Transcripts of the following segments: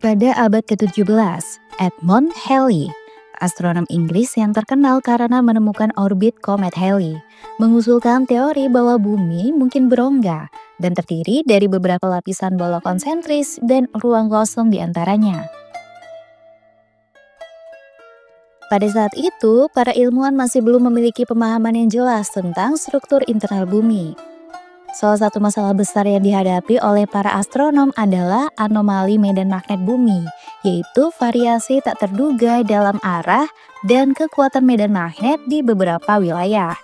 Pada abad ke-17, Edmund Halley, astronom Inggris yang terkenal karena menemukan orbit komet Halley, mengusulkan teori bahwa bumi mungkin berongga dan terdiri dari beberapa lapisan bola konsentris dan ruang kosong di antaranya. Pada saat itu, para ilmuwan masih belum memiliki pemahaman yang jelas tentang struktur internal bumi. Salah satu masalah besar yang dihadapi oleh para astronom adalah anomali medan magnet bumi, yaitu variasi tak terduga dalam arah dan kekuatan medan magnet di beberapa wilayah.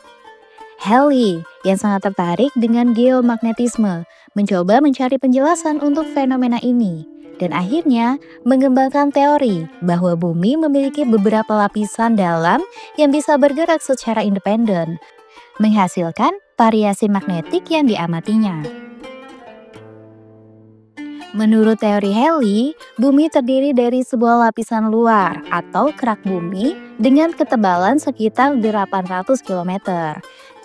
Halley, yang sangat tertarik dengan geomagnetisme, mencoba mencari penjelasan untuk fenomena ini, dan akhirnya mengembangkan teori bahwa bumi memiliki beberapa lapisan dalam yang bisa bergerak secara independen, menghasilkan variasi magnetik yang diamatinya. Menurut teori Halley, bumi terdiri dari sebuah lapisan luar atau kerak bumi dengan ketebalan sekitar 800 km.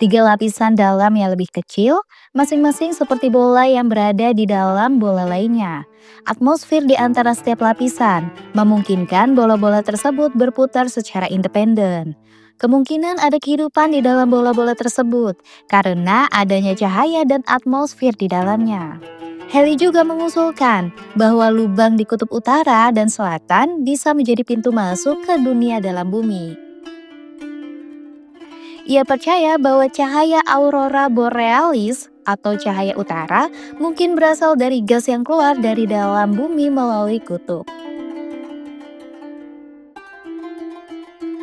3 lapisan dalam yang lebih kecil, masing-masing seperti bola yang berada di dalam bola lainnya. Atmosfer di antara setiap lapisan memungkinkan bola-bola tersebut berputar secara independen. Kemungkinan ada kehidupan di dalam bola-bola tersebut karena adanya cahaya dan atmosfer di dalamnya. Halley juga mengusulkan bahwa lubang di kutub utara dan selatan bisa menjadi pintu masuk ke dunia dalam bumi. Ia percaya bahwa cahaya aurora borealis atau cahaya utara mungkin berasal dari gas yang keluar dari dalam bumi melalui kutub.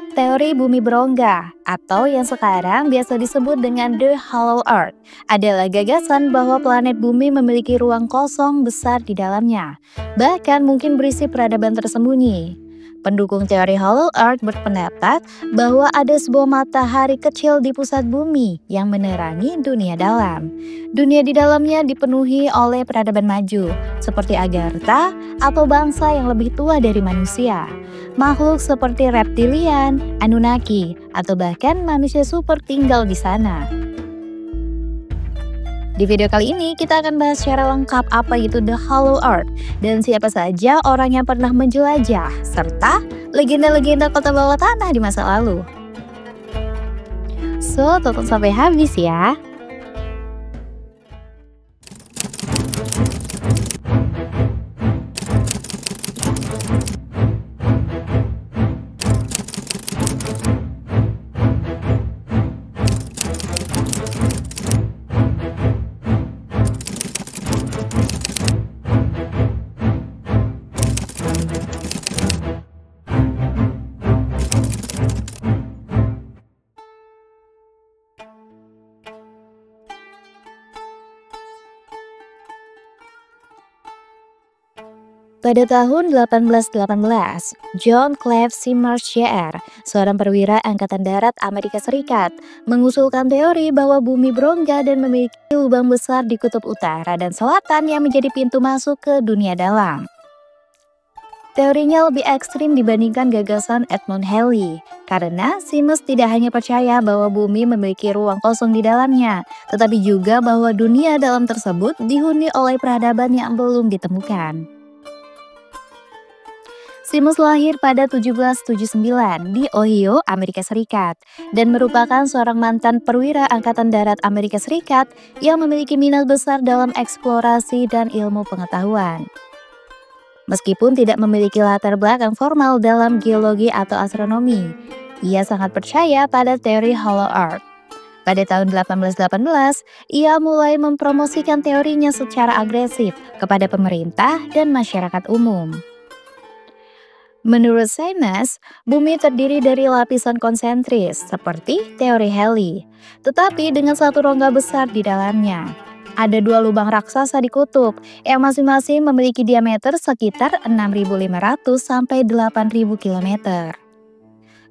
Teori bumi berongga, atau yang sekarang biasa disebut dengan The Hollow Earth, adalah gagasan bahwa planet bumi memiliki ruang kosong besar di dalamnya, bahkan mungkin berisi peradaban tersembunyi. Pendukung teori Hollow Earth berpendapat bahwa ada sebuah matahari kecil di pusat bumi yang menerangi dunia dalam. Dunia di dalamnya dipenuhi oleh peradaban maju, seperti Agartha atau bangsa yang lebih tua dari manusia. Makhluk seperti reptilian, Anunnaki, atau bahkan manusia super tinggal di sana. Di video kali ini kita akan bahas secara lengkap apa itu The Hollow Earth dan siapa saja orang yang pernah menjelajah, serta legenda-legenda kota bawah tanah di masa lalu. So, tonton sampai habis ya. Pada tahun 1818, John Clive Seymour Jr., seorang perwira Angkatan Darat Amerika Serikat, mengusulkan teori bahwa bumi berongga dan memiliki lubang besar di kutub utara dan selatan yang menjadi pintu masuk ke dunia dalam. Teorinya lebih ekstrim dibandingkan gagasan Edmund Halley, karena Seymour tidak hanya percaya bahwa bumi memiliki ruang kosong di dalamnya, tetapi juga bahwa dunia dalam tersebut dihuni oleh peradaban yang belum ditemukan. Seymour lahir pada 1779 di Ohio, Amerika Serikat, dan merupakan seorang mantan perwira Angkatan Darat Amerika Serikat yang memiliki minat besar dalam eksplorasi dan ilmu pengetahuan. Meskipun tidak memiliki latar belakang formal dalam geologi atau astronomi, ia sangat percaya pada teori Hollow Earth. Pada tahun 1818, ia mulai mempromosikan teorinya secara agresif kepada pemerintah dan masyarakat umum. Menurut Seymour, bumi terdiri dari lapisan konsentris seperti teori Halley, tetapi dengan satu rongga besar di dalamnya. Ada 2 lubang raksasa di kutub yang masing-masing memiliki diameter sekitar 6.500 sampai 8.000 km.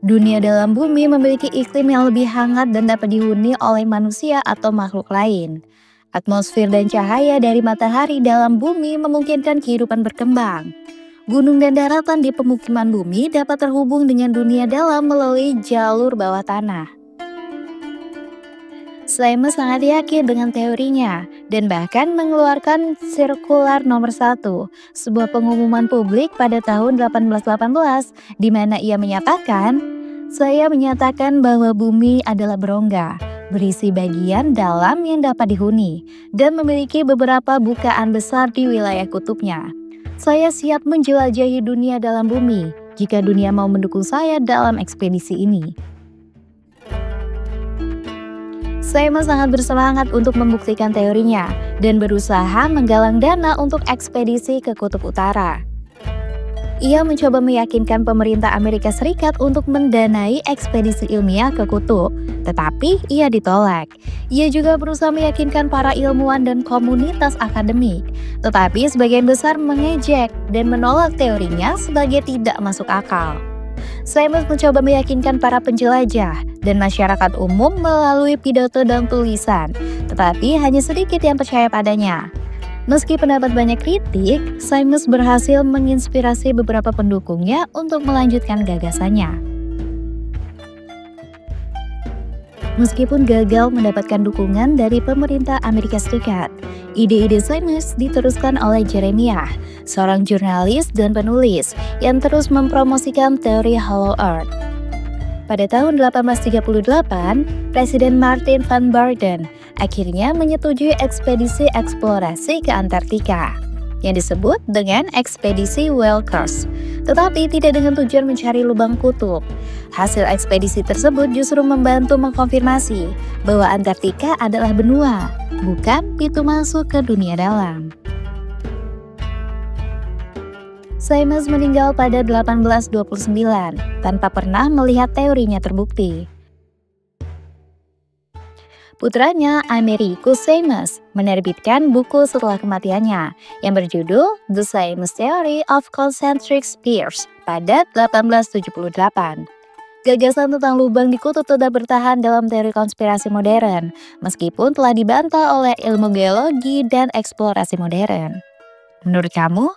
Dunia dalam bumi memiliki iklim yang lebih hangat dan dapat dihuni oleh manusia atau makhluk lain. Atmosfer dan cahaya dari matahari dalam bumi memungkinkan kehidupan berkembang. Gunung dan daratan di pemukiman bumi dapat terhubung dengan dunia dalam melalui jalur bawah tanah. Seymour sangat yakin dengan teorinya, dan bahkan mengeluarkan sirkular nomor 1, sebuah pengumuman publik pada tahun 1818, di mana ia menyatakan, "Saya menyatakan bahwa bumi adalah berongga, berisi bagian dalam yang dapat dihuni, dan memiliki beberapa bukaan besar di wilayah kutubnya. Saya siap menjelajahi dunia dalam bumi, jika dunia mau mendukung saya dalam ekspedisi ini." Saimes sangat bersemangat untuk membuktikan teorinya dan berusaha menggalang dana untuk ekspedisi ke Kutub Utara. Ia mencoba meyakinkan pemerintah Amerika Serikat untuk mendanai ekspedisi ilmiah ke kutub, tetapi ia ditolak. Ia juga berusaha meyakinkan para ilmuwan dan komunitas akademik, tetapi sebagian besar mengejek dan menolak teorinya sebagai tidak masuk akal. Saimes mencoba meyakinkan para penjelajah dan masyarakat umum melalui pidato dan tulisan, tetapi hanya sedikit yang percaya padanya. Meski pendapat banyak kritik, Saimes berhasil menginspirasi beberapa pendukungnya untuk melanjutkan gagasannya. Meskipun gagal mendapatkan dukungan dari pemerintah Amerika Serikat, ide-ide Saimes diteruskan oleh Jeremiah, seorang jurnalis dan penulis yang terus mempromosikan teori Hollow Earth. Pada tahun 1838, Presiden Martin van Buren akhirnya menyetujui ekspedisi eksplorasi ke Antartika, yang disebut dengan ekspedisi Wilkes, tetapi tidak dengan tujuan mencari lubang kutub. Hasil ekspedisi tersebut justru membantu mengkonfirmasi bahwa Antartika adalah benua, bukan pintu masuk ke dunia dalam. Saimes meninggal pada 1829 tanpa pernah melihat teorinya terbukti. Putranya, Americus Saimes, menerbitkan buku setelah kematiannya yang berjudul The Saimes Theory of Concentric Spheres pada 1878. Gagasan tentang lubang di kutub tetap bertahan dalam teori konspirasi modern, meskipun telah dibantah oleh ilmu geologi dan eksplorasi modern. Menurut kamu,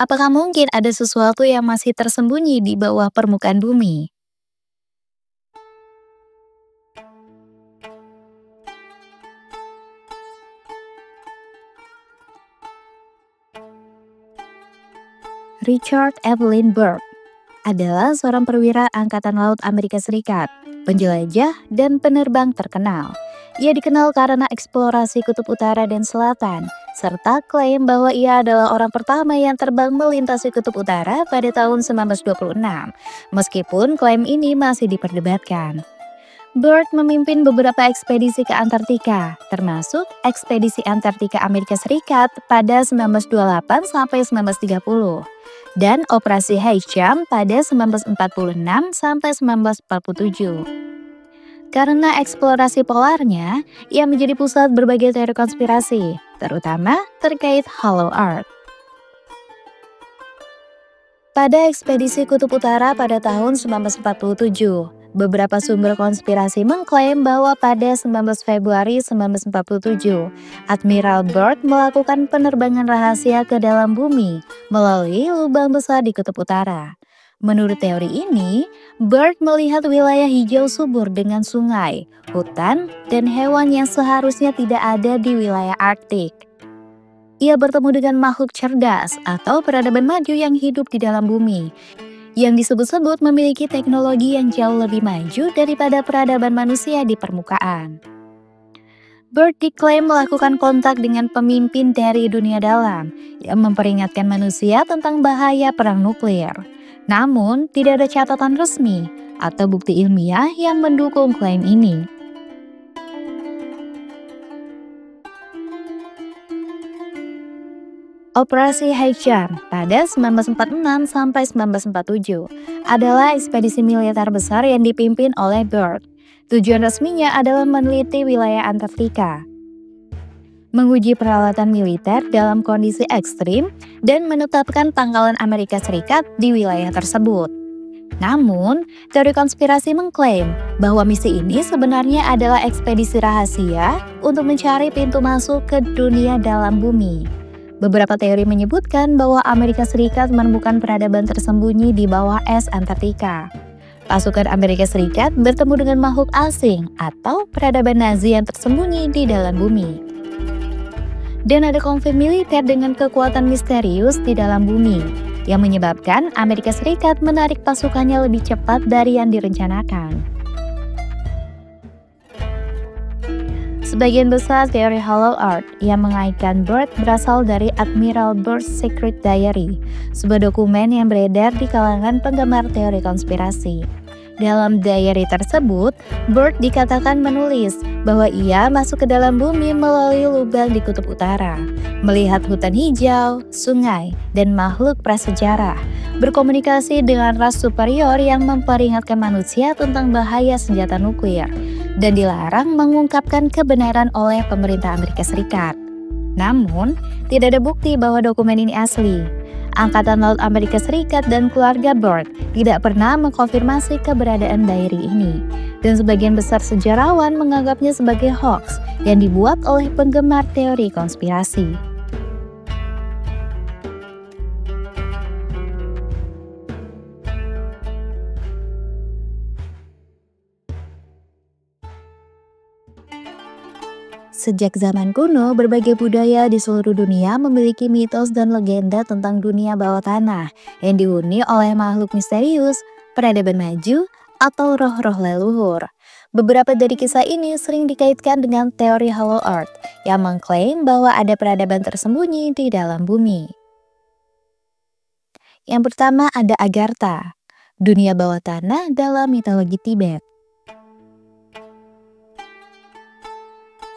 apakah mungkin ada sesuatu yang masih tersembunyi di bawah permukaan bumi? Richard Evelyn Byrd adalah seorang perwira Angkatan Laut Amerika Serikat, penjelajah dan penerbang terkenal. Ia dikenal karena eksplorasi Kutub Utara dan Selatan, serta klaim bahwa ia adalah orang pertama yang terbang melintasi Kutub Utara pada tahun 1926, meskipun klaim ini masih diperdebatkan. Byrd memimpin beberapa ekspedisi ke Antartika, termasuk ekspedisi Antartika Amerika Serikat pada 1928 sampai 1930. Dan Operasi Highjump pada 1946 sampai 1947. Karena eksplorasi polarnya, ia menjadi pusat berbagai teori konspirasi, terutama terkait Hollow Earth. Pada ekspedisi Kutub Utara pada tahun 1947, beberapa sumber konspirasi mengklaim bahwa pada 19 Februari 1947, Admiral Byrd melakukan penerbangan rahasia ke dalam bumi melalui lubang besar di Kutub Utara. Menurut teori ini, Byrd melihat wilayah hijau subur dengan sungai, hutan, dan hewan yang seharusnya tidak ada di wilayah Arktik. Ia bertemu dengan makhluk cerdas atau peradaban maju yang hidup di dalam bumi, yang disebut-sebut memiliki teknologi yang jauh lebih maju daripada peradaban manusia di permukaan. Byrd diklaim melakukan kontak dengan pemimpin dari dunia dalam yang memperingatkan manusia tentang bahaya perang nuklir. Namun, tidak ada catatan resmi atau bukti ilmiah yang mendukung klaim ini. Operasi Highjump pada 1946 sampai 1947 adalah ekspedisi militer besar yang dipimpin oleh Byrd. Tujuan resminya adalah meneliti wilayah Antartika, menguji peralatan militer dalam kondisi ekstrim, dan menetapkan pangkalan Amerika Serikat di wilayah tersebut. Namun, teori konspirasi mengklaim bahwa misi ini sebenarnya adalah ekspedisi rahasia untuk mencari pintu masuk ke dunia dalam bumi. Beberapa teori menyebutkan bahwa Amerika Serikat menemukan peradaban tersembunyi di bawah es Antartika. Pasukan Amerika Serikat bertemu dengan makhluk asing atau peradaban Nazi yang tersembunyi di dalam bumi. Dan ada konflik militer dengan kekuatan misterius di dalam bumi, yang menyebabkan Amerika Serikat menarik pasukannya lebih cepat dari yang direncanakan. Sebagian besar teori Hollow Earth yang mengaitkan Byrd berasal dari Admiral Byrd's Secret Diary, sebuah dokumen yang beredar di kalangan penggemar teori konspirasi. Dalam diary tersebut, Byrd dikatakan menulis bahwa ia masuk ke dalam bumi melalui lubang di kutub utara, melihat hutan hijau, sungai, dan makhluk prasejarah, berkomunikasi dengan ras superior yang memperingatkan manusia tentang bahaya senjata nuklir, dan dilarang mengungkapkan kebenaran oleh pemerintah Amerika Serikat. Namun, tidak ada bukti bahwa dokumen ini asli. Angkatan Laut Amerika Serikat dan keluarga Byrd tidak pernah mengkonfirmasi keberadaan diary ini, dan sebagian besar sejarawan menganggapnya sebagai hoax yang dibuat oleh penggemar teori konspirasi. Sejak zaman kuno, berbagai budaya di seluruh dunia memiliki mitos dan legenda tentang dunia bawah tanah yang dihuni oleh makhluk misterius, peradaban maju, atau roh-roh leluhur. Beberapa dari kisah ini sering dikaitkan dengan teori Hollow Earth yang mengklaim bahwa ada peradaban tersembunyi di dalam bumi. Yang pertama ada Agartha, dunia bawah tanah dalam mitologi Tibet.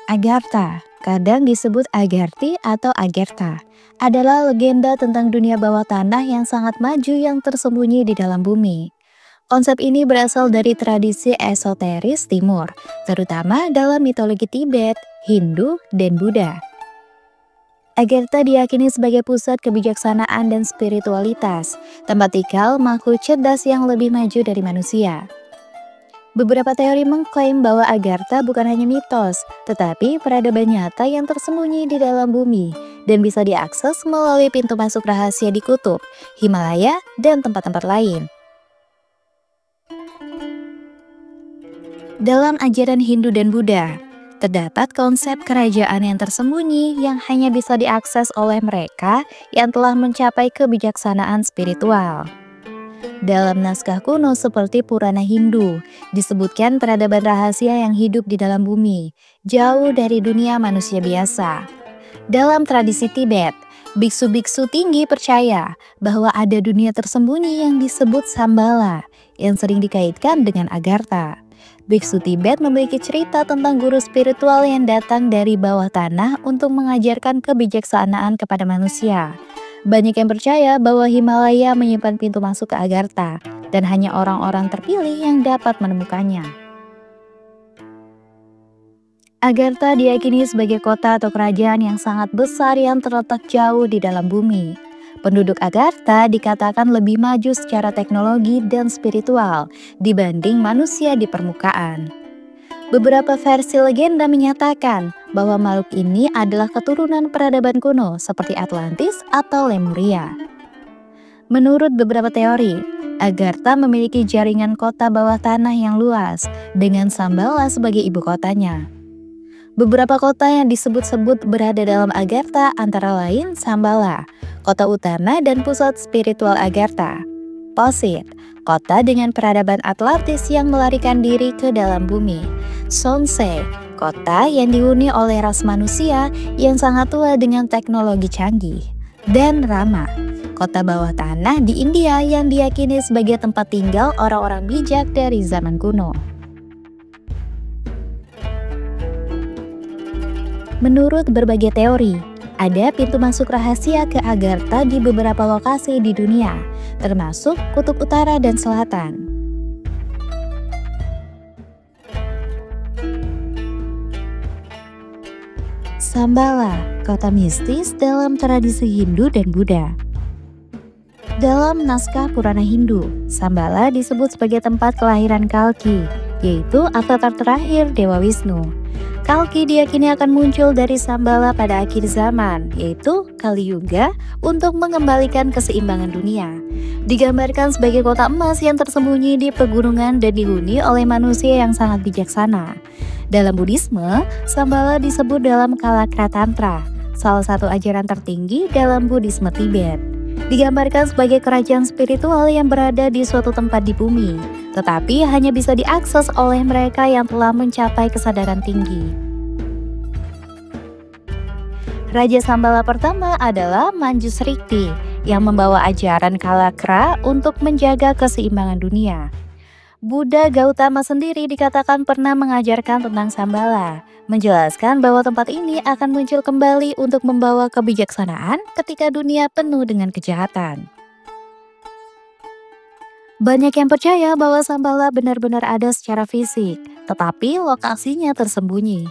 Agartha, kadang disebut Agarthi atau Agartha, adalah legenda tentang dunia bawah tanah yang sangat maju yang tersembunyi di dalam bumi. Konsep ini berasal dari tradisi esoteris timur, terutama dalam mitologi Tibet, Hindu, dan Buddha. Agartha diyakini sebagai pusat kebijaksanaan dan spiritualitas, tempat tinggal makhluk cerdas yang lebih maju dari manusia. Beberapa teori mengklaim bahwa Agartha bukan hanya mitos, tetapi peradaban nyata yang tersembunyi di dalam bumi dan bisa diakses melalui pintu masuk rahasia di kutub, Himalaya, dan tempat-tempat lain. Dalam ajaran Hindu dan Buddha, terdapat konsep kerajaan yang tersembunyi yang hanya bisa diakses oleh mereka yang telah mencapai kebijaksanaan spiritual. Dalam naskah kuno seperti Purana Hindu, disebutkan peradaban rahasia yang hidup di dalam bumi, jauh dari dunia manusia biasa. Dalam tradisi Tibet, biksu-biksu tinggi percaya bahwa ada dunia tersembunyi yang disebut Shambhala, yang sering dikaitkan dengan Agartha. Biksu Tibet memiliki cerita tentang guru spiritual yang datang dari bawah tanah untuk mengajarkan kebijaksanaan kepada manusia. Banyak yang percaya bahwa Himalaya menyimpan pintu masuk ke Agartha, dan hanya orang-orang terpilih yang dapat menemukannya. Agartha diyakini sebagai kota atau kerajaan yang sangat besar yang terletak jauh di dalam bumi. Penduduk Agartha dikatakan lebih maju secara teknologi dan spiritual dibanding manusia di permukaan. Beberapa versi legenda menyatakan bahwa makhluk ini adalah keturunan peradaban kuno seperti Atlantis atau Lemuria. Menurut beberapa teori, Agartha memiliki jaringan kota bawah tanah yang luas dengan Shambhala sebagai ibu kotanya. Beberapa kota yang disebut-sebut berada dalam Agartha antara lain Shambhala, kota utama dan pusat spiritual Agartha. Posit, kota dengan peradaban Atlantis yang melarikan diri ke dalam bumi. Sonse, kota yang dihuni oleh ras manusia yang sangat tua dengan teknologi canggih. Dan Rama, kota bawah tanah di India yang diyakini sebagai tempat tinggal orang-orang bijak dari zaman kuno. Menurut berbagai teori, ada pintu masuk rahasia ke Agartha di beberapa lokasi di dunia, termasuk kutub utara dan selatan. Shambhala, kota mistis dalam tradisi Hindu dan Buddha. Dalam naskah Purana Hindu, Shambhala disebut sebagai tempat kelahiran Kalki, yaitu avatar terakhir Dewa Wisnu. Kalki diyakini akan muncul dari Shambhala pada akhir zaman, yaitu Kali Yuga, untuk mengembalikan keseimbangan dunia. Digambarkan sebagai kota emas yang tersembunyi di pegunungan dan dihuni oleh manusia yang sangat bijaksana. Dalam Buddhisme, Shambhala disebut dalam Kalakra Tantra salah satu ajaran tertinggi dalam Buddhisme Tibet. Digambarkan sebagai kerajaan spiritual yang berada di suatu tempat di bumi, tetapi hanya bisa diakses oleh mereka yang telah mencapai kesadaran tinggi. Raja Sambala pertama adalah Manjusrikti, yang membawa ajaran Kalakra untuk menjaga keseimbangan dunia. Buddha Gautama sendiri dikatakan pernah mengajarkan tentang Sambala, menjelaskan bahwa tempat ini akan muncul kembali untuk membawa kebijaksanaan ketika dunia penuh dengan kejahatan. Banyak yang percaya bahwa Sambala benar-benar ada secara fisik, tetapi lokasinya tersembunyi.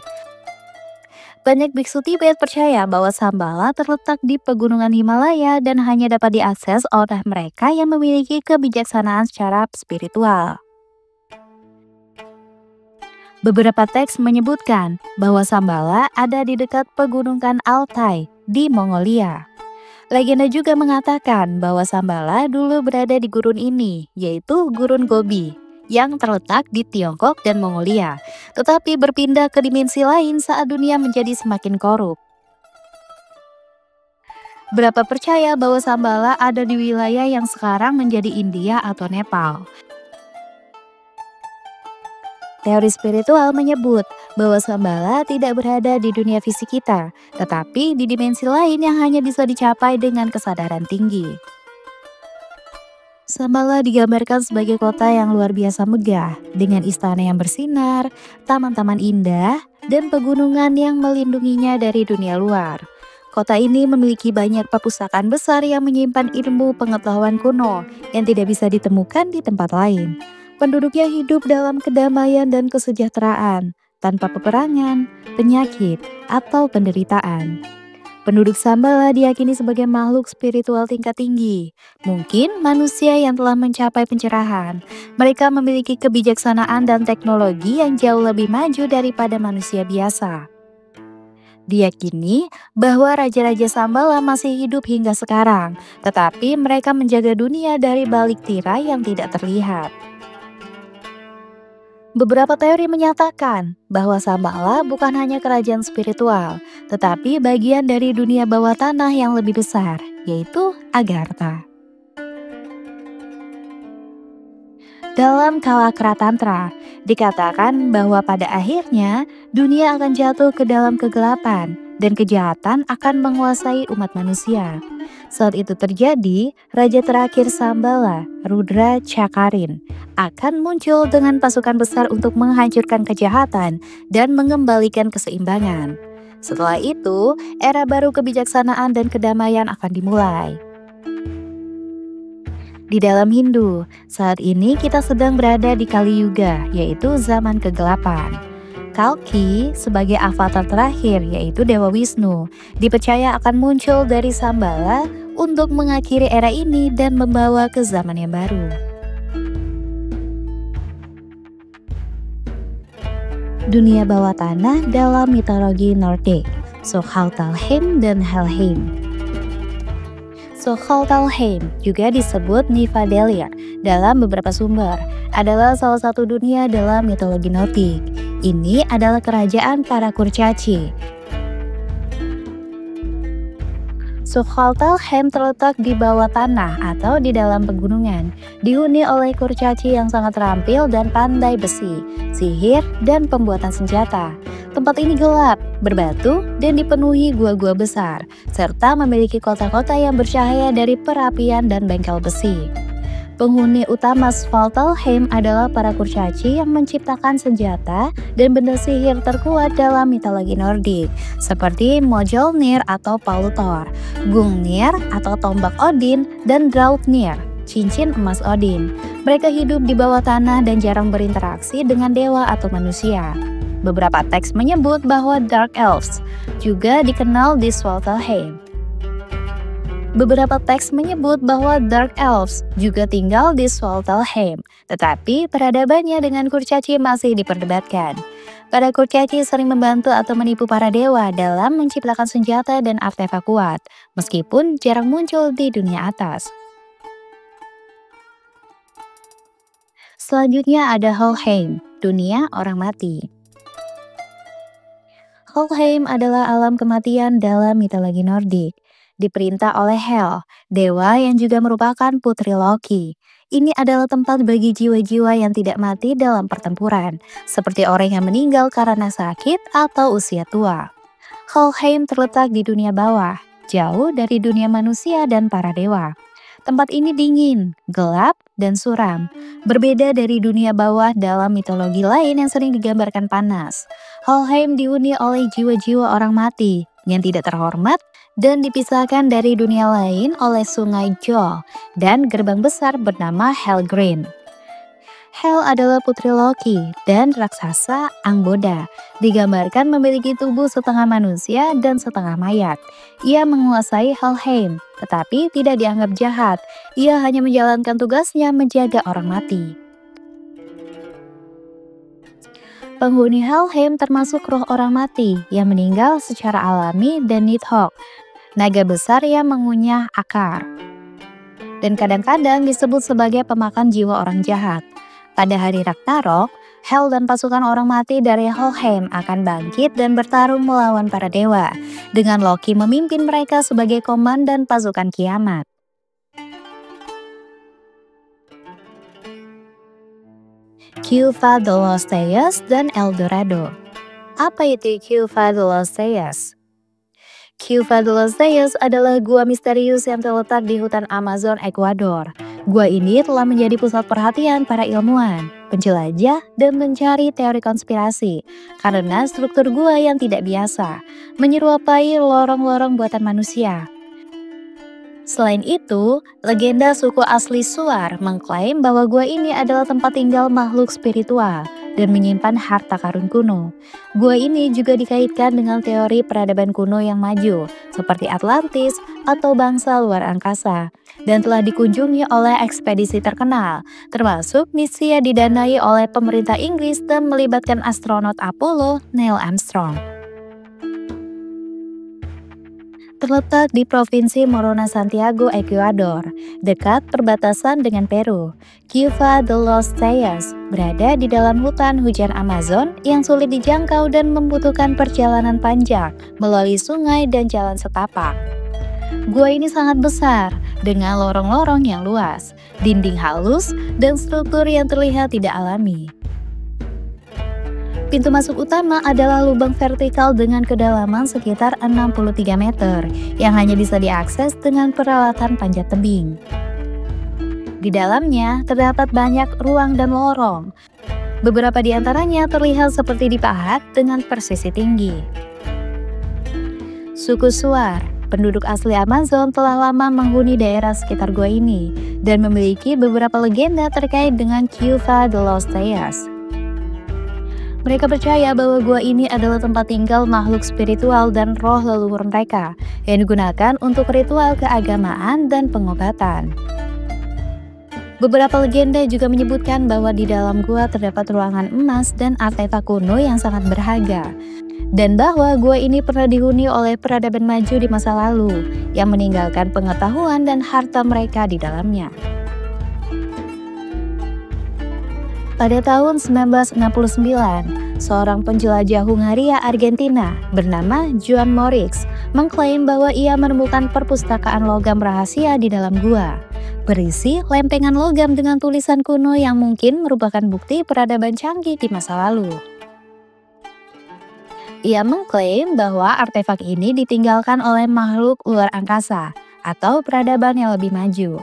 Banyak biksu Tibet percaya bahwa Sambala terletak di pegunungan Himalaya dan hanya dapat diakses oleh mereka yang memiliki kebijaksanaan secara spiritual. Beberapa teks menyebutkan bahwa Sambala ada di dekat pegunungan Altai di Mongolia. Legenda juga mengatakan bahwa Sambala dulu berada di gurun ini, yaitu Gurun Gobi, yang terletak di Tiongkok dan Mongolia, tetapi berpindah ke dimensi lain saat dunia menjadi semakin korup. Berapa percaya bahwa Sambala ada di wilayah yang sekarang menjadi India atau Nepal. Teori spiritual menyebut bahwa Sambala tidak berada di dunia fisik kita, tetapi di dimensi lain yang hanya bisa dicapai dengan kesadaran tinggi. Sambala digambarkan sebagai kota yang luar biasa megah, dengan istana yang bersinar, taman-taman indah, dan pegunungan yang melindunginya dari dunia luar. Kota ini memiliki banyak perpustakaan besar yang menyimpan ilmu pengetahuan kuno yang tidak bisa ditemukan di tempat lain. Penduduknya hidup dalam kedamaian dan kesejahteraan, tanpa peperangan, penyakit, atau penderitaan. Penduduk Sambala diyakini sebagai makhluk spiritual tingkat tinggi, mungkin manusia yang telah mencapai pencerahan. Mereka memiliki kebijaksanaan dan teknologi yang jauh lebih maju daripada manusia biasa. Diyakini bahwa raja-raja Sambala masih hidup hingga sekarang, tetapi mereka menjaga dunia dari balik tirai yang tidak terlihat. Beberapa teori menyatakan bahwa Sambala bukan hanya kerajaan spiritual, tetapi bagian dari dunia bawah tanah yang lebih besar, yaitu Agartha. Dalam Kalakra Tantra, dikatakan bahwa pada akhirnya dunia akan jatuh ke dalam kegelapan dan kejahatan akan menguasai umat manusia. Saat itu terjadi, raja terakhir Sambala, Rudra Cakarin, akan muncul dengan pasukan besar untuk menghancurkan kejahatan dan mengembalikan keseimbangan. Setelah itu, era baru kebijaksanaan dan kedamaian akan dimulai. Di dalam Hindu, saat ini kita sedang berada di Kali Yuga, yaitu zaman kegelapan. Kalki sebagai avatar terakhir, yaitu Dewa Wisnu, dipercaya akan muncul dari Sambala untuk mengakhiri era ini dan membawa ke zaman yang baru. Dunia bawah tanah dalam mitologi Nordik, Svartalfheim dan Helheim. Svartalfheim juga disebut Niflheim dalam beberapa sumber, adalah salah satu dunia dalam mitologi Nordik. Ini adalah kerajaan para kurcaci. Svartalfheim terletak di bawah tanah atau di dalam pegunungan, dihuni oleh kurcaci yang sangat terampil dan pandai besi, sihir, dan pembuatan senjata. Tempat ini gelap, berbatu, dan dipenuhi gua-gua besar, serta memiliki kota-kota yang bercahaya dari perapian dan bengkel besi. Penghuni utama Svartalfheim adalah para kurcaci yang menciptakan senjata dan benda sihir terkuat dalam mitologi Nordik, seperti Mjolnir atau palu Thor, Gungnir atau tombak Odin, dan Draupnir, cincin emas Odin. Mereka hidup di bawah tanah dan jarang berinteraksi dengan dewa atau manusia. Beberapa teks menyebut bahwa Dark Elves juga dikenal di Svartalfheim. Beberapa teks menyebut bahwa Dark Elves juga tinggal di Svartalfheim, tetapi peradabannya dengan kurcaci masih diperdebatkan. Para kurcaci sering membantu atau menipu para dewa dalam menciptakan senjata dan artefak kuat, meskipun jarang muncul di dunia atas. Selanjutnya ada Helheim, dunia orang mati. Helheim adalah alam kematian dalam mitologi Nordik. Diperintah oleh Hel, dewa yang juga merupakan putri Loki. Ini adalah tempat bagi jiwa-jiwa yang tidak mati dalam pertempuran, seperti orang yang meninggal karena sakit atau usia tua. Helheim terletak di dunia bawah, jauh dari dunia manusia dan para dewa. Tempat ini dingin, gelap, dan suram. Berbeda dari dunia bawah dalam mitologi lain yang sering digambarkan panas. Helheim dihuni oleh jiwa-jiwa orang mati yang tidak terhormat dan dipisahkan dari dunia lain oleh sungai Jol dan gerbang besar bernama Helgrin. Hel adalah putri Loki dan raksasa Angboda. Digambarkan memiliki tubuh setengah manusia dan setengah mayat. Ia menguasai Helheim, tetapi tidak dianggap jahat. Ia hanya menjalankan tugasnya menjaga orang mati. Penghuni Helheim termasuk roh orang mati yang meninggal secara alami dan Nidhogg, naga besar yang mengunyah akar. Dan kadang-kadang disebut sebagai pemakan jiwa orang jahat. Pada hari Ragnarok, Hel dan pasukan orang mati dari Helheim akan bangkit dan bertarung melawan para dewa, dengan Loki memimpin mereka sebagai komandan pasukan kiamat. Kefalosteus dan Eldorado. Apa itu Kefalosteus? Kefalosteus adalah gua misterius yang terletak di hutan Amazon, Ekuador. Gua ini telah menjadi pusat perhatian para ilmuwan, penjelajah, dan mencari teori konspirasi karena struktur gua yang tidak biasa, menyerupai lorong-lorong buatan manusia. Selain itu, legenda suku asli Suar mengklaim bahwa gua ini adalah tempat tinggal makhluk spiritual dan menyimpan harta karun kuno. Gua ini juga dikaitkan dengan teori peradaban kuno yang maju, seperti Atlantis atau bangsa luar angkasa, dan telah dikunjungi oleh ekspedisi terkenal, termasuk misi yang didanai oleh pemerintah Inggris dan melibatkan astronot Apollo Neil Armstrong. Terletak di Provinsi Morona Santiago, Ekuador, dekat perbatasan dengan Peru. Kefalosteus berada di dalam hutan hujan Amazon yang sulit dijangkau dan membutuhkan perjalanan panjang melalui sungai dan jalan setapak. Gua ini sangat besar, dengan lorong-lorong yang luas, dinding halus, dan struktur yang terlihat tidak alami. Pintu masuk utama adalah lubang vertikal dengan kedalaman sekitar 63 meter yang hanya bisa diakses dengan peralatan panjat tebing. Di dalamnya terdapat banyak ruang dan lorong. Beberapa di antaranya terlihat seperti dipahat dengan presisi tinggi. Suku Suar, penduduk asli Amazon, telah lama menghuni daerah sekitar gua ini dan memiliki beberapa legenda terkait dengan Kefalosteus. Mereka percaya bahwa gua ini adalah tempat tinggal makhluk spiritual dan roh leluhur mereka yang digunakan untuk ritual keagamaan dan pengobatan. Beberapa legenda juga menyebutkan bahwa di dalam gua terdapat ruangan emas dan artefak kuno yang sangat berharga, dan bahwa gua ini pernah dihuni oleh peradaban maju di masa lalu yang meninggalkan pengetahuan dan harta mereka di dalamnya. Pada tahun 1969, seorang penjelajah Hungaria Argentina bernama Joan Morix mengklaim bahwa ia menemukan perpustakaan logam rahasia di dalam gua, berisi lempengan logam dengan tulisan kuno yang mungkin merupakan bukti peradaban canggih di masa lalu. Ia mengklaim bahwa artefak ini ditinggalkan oleh makhluk luar angkasa atau peradaban yang lebih maju.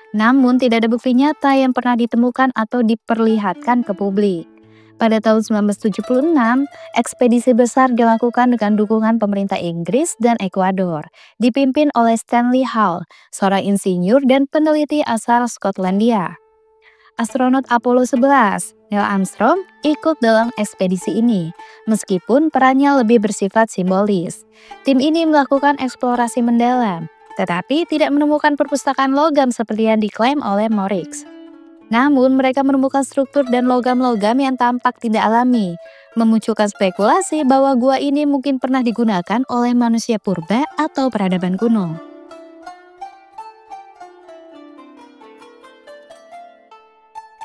Namun tidak ada bukti nyata yang pernah ditemukan atau diperlihatkan ke publik. Pada tahun 1976, ekspedisi besar dilakukan dengan dukungan pemerintah Inggris dan Ekuador, dipimpin oleh Stanley Hall, seorang insinyur dan peneliti asal Skotlandia. Astronot Apollo 11, Neil Armstrong, ikut dalam ekspedisi ini, meskipun perannya lebih bersifat simbolis. Tim ini melakukan eksplorasi mendalam, tetapi tidak menemukan perpustakaan logam seperti yang diklaim oleh Morix. Namun mereka menemukan struktur dan logam-logam yang tampak tidak alami, memunculkan spekulasi bahwa gua ini mungkin pernah digunakan oleh manusia purba atau peradaban kuno.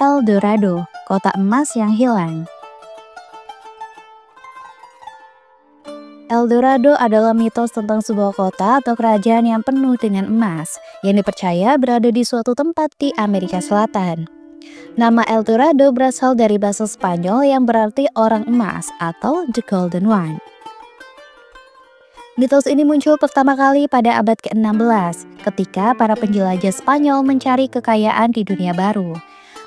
Eldorado, kota emas yang hilang. El Dorado adalah mitos tentang sebuah kota atau kerajaan yang penuh dengan emas, yang dipercaya berada di suatu tempat di Amerika Selatan. Nama El Dorado berasal dari bahasa Spanyol yang berarti orang emas atau The Golden One. Mitos ini muncul pertama kali pada abad ke-16 ketika para penjelajah Spanyol mencari kekayaan di dunia baru.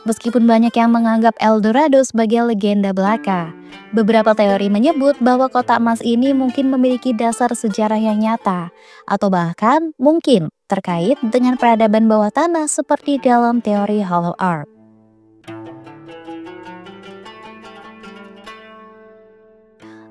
Meskipun banyak yang menganggap El Dorado sebagai legenda belaka, beberapa teori menyebut bahwa kota emas ini mungkin memiliki dasar sejarah yang nyata, atau bahkan mungkin terkait dengan peradaban bawah tanah seperti dalam teori Hollow Earth.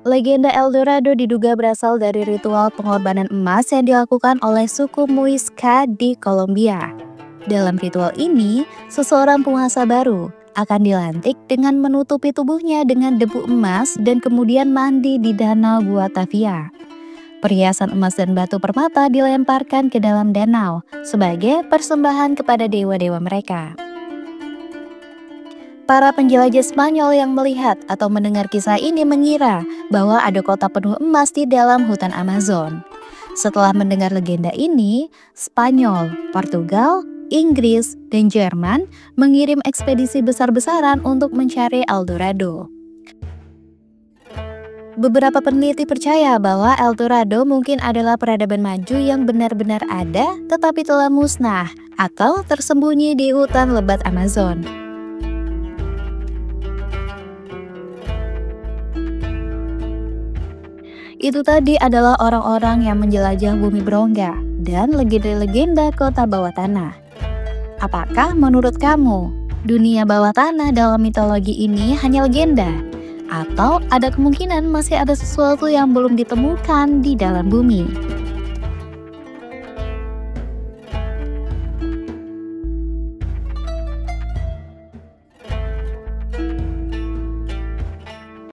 Legenda El Dorado diduga berasal dari ritual pengorbanan emas yang dilakukan oleh suku Muisca di Kolombia. Dalam ritual ini, seseorang penguasa baru akan dilantik dengan menutupi tubuhnya dengan debu emas dan kemudian mandi di danau Guatavia. Perhiasan emas dan batu permata dilemparkan ke dalam danau sebagai persembahan kepada dewa-dewa mereka. Para penjelajah Spanyol yang melihat atau mendengar kisah ini mengira bahwa ada kota penuh emas di dalam hutan Amazon. Setelah mendengar legenda ini, Spanyol, Portugal, Inggris, dan Jerman mengirim ekspedisi besar-besaran untuk mencari El Dorado. Beberapa peneliti percaya bahwa El Dorado mungkin adalah peradaban maju yang benar-benar ada tetapi telah musnah atau tersembunyi di hutan lebat Amazon. Itu tadi adalah orang-orang yang menjelajah bumi berongga dan legenda-legenda kota bawah tanah. Apakah menurut kamu, dunia bawah tanah dalam mitologi ini hanya legenda? Atau ada kemungkinan masih ada sesuatu yang belum ditemukan di dalam bumi?